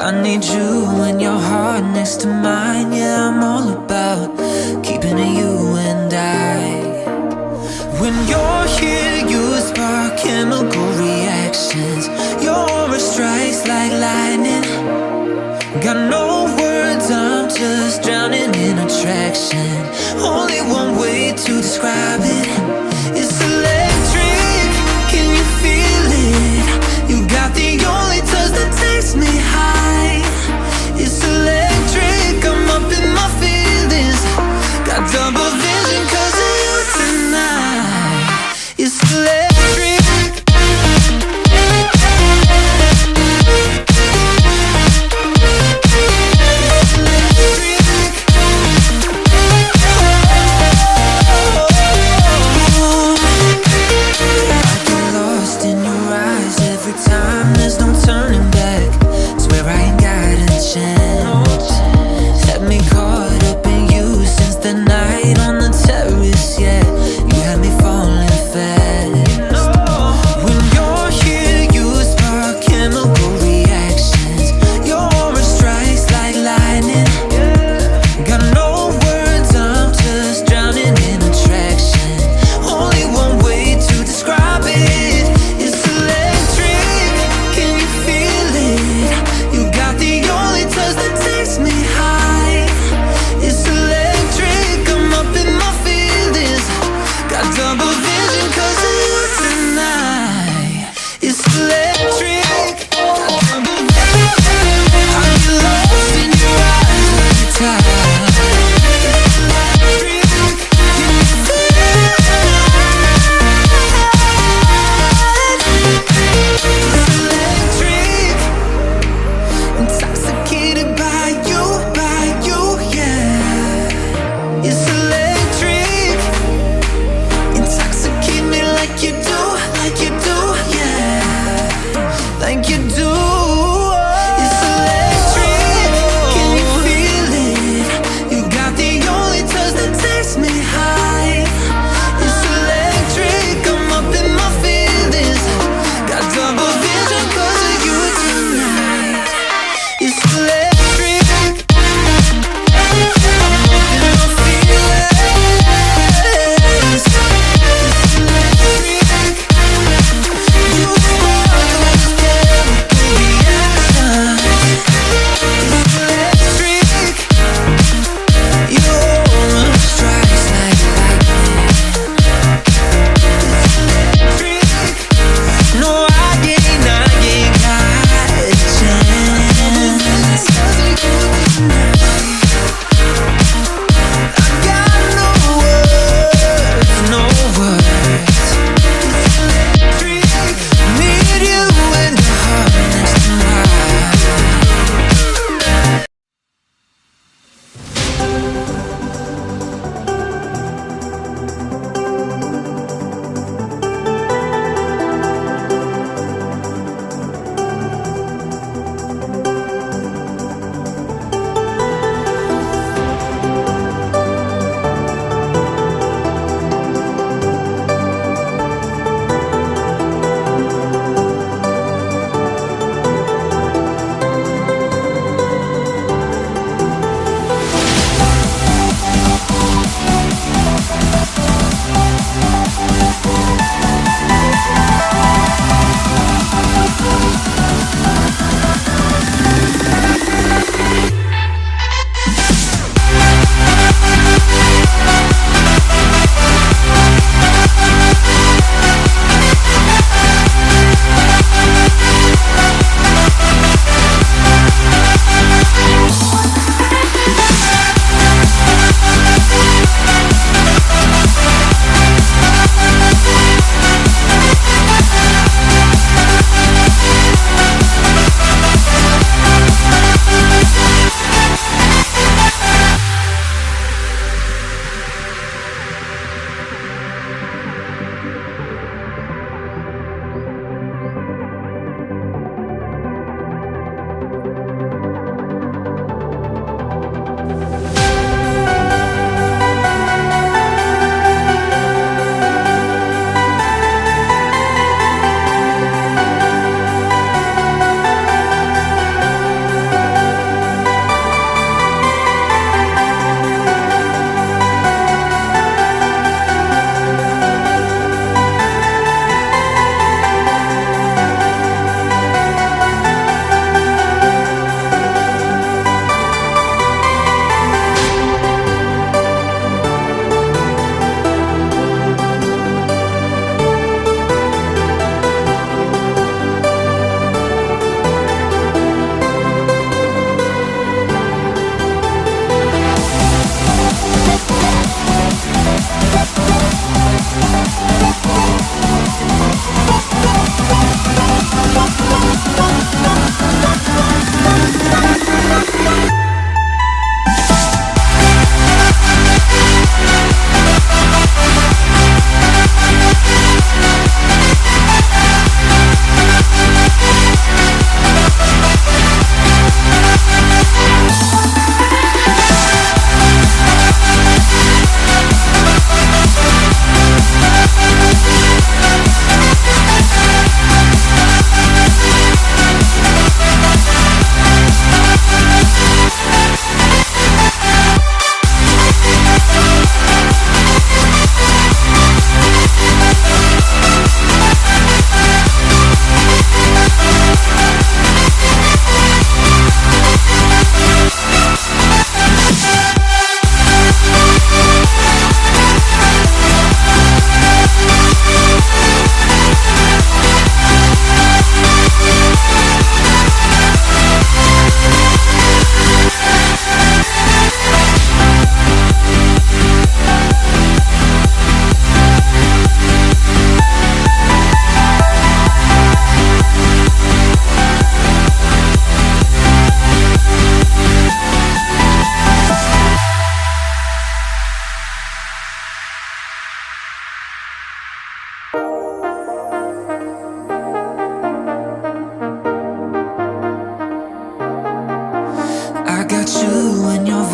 I need you and your heart next to mine. Yeah, I'm all about keeping it you and I. When you're here, you spark chemical reactions. Your aura strikes like lightning. Got no words, I'm just drowning in attraction. Only one way to describe it. It's electric, can you feel it? You got the only touch that takes me high. It's electric, I'm up in my feelings. Got double vision 'cause of you tonight. It's electric.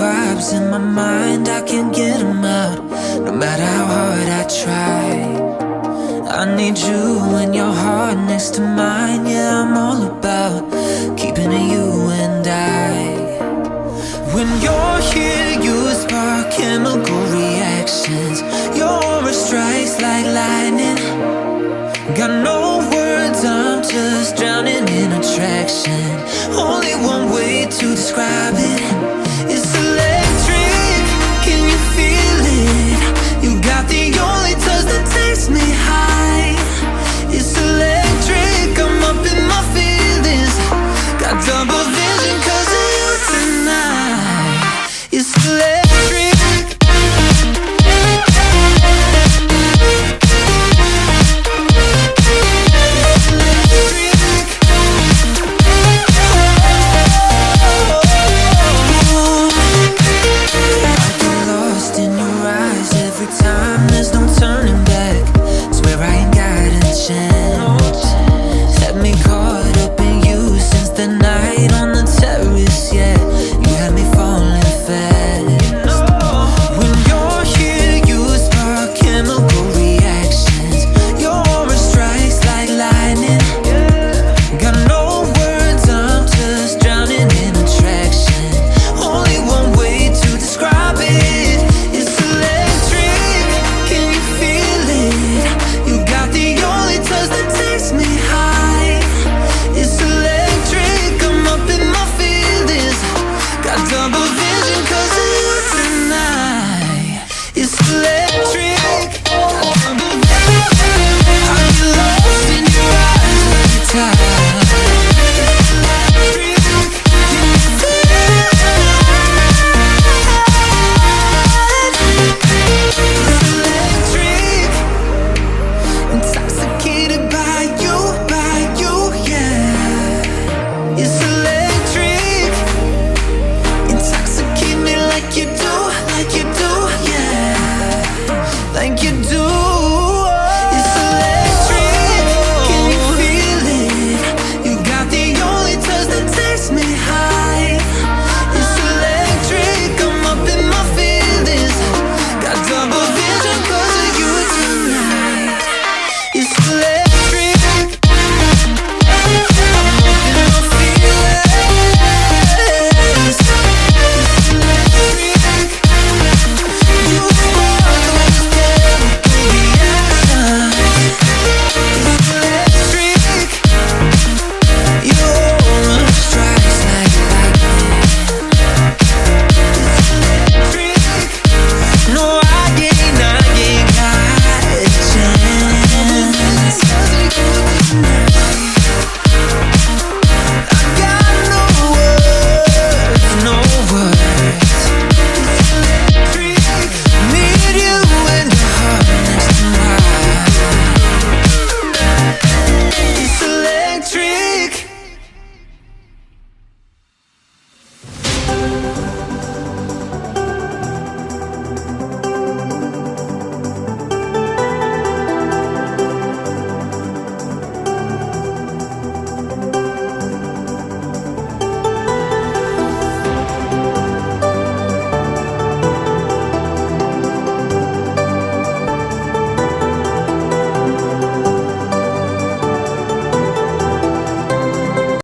vibes in my mind, I can't get them out, no matter how hard I try. I need you and your heart next to mine. Yeah, I'm all about keeping it you and I. When you're here, you spark chemical reactions. Your aura strikes like lightning. Got no words, I'm just drowning in attraction. Only one way to describe it. It's electric, can you feel it? You got the only touch that takes me high. It's electric, I'm up in my feelings. Got double vision 'cause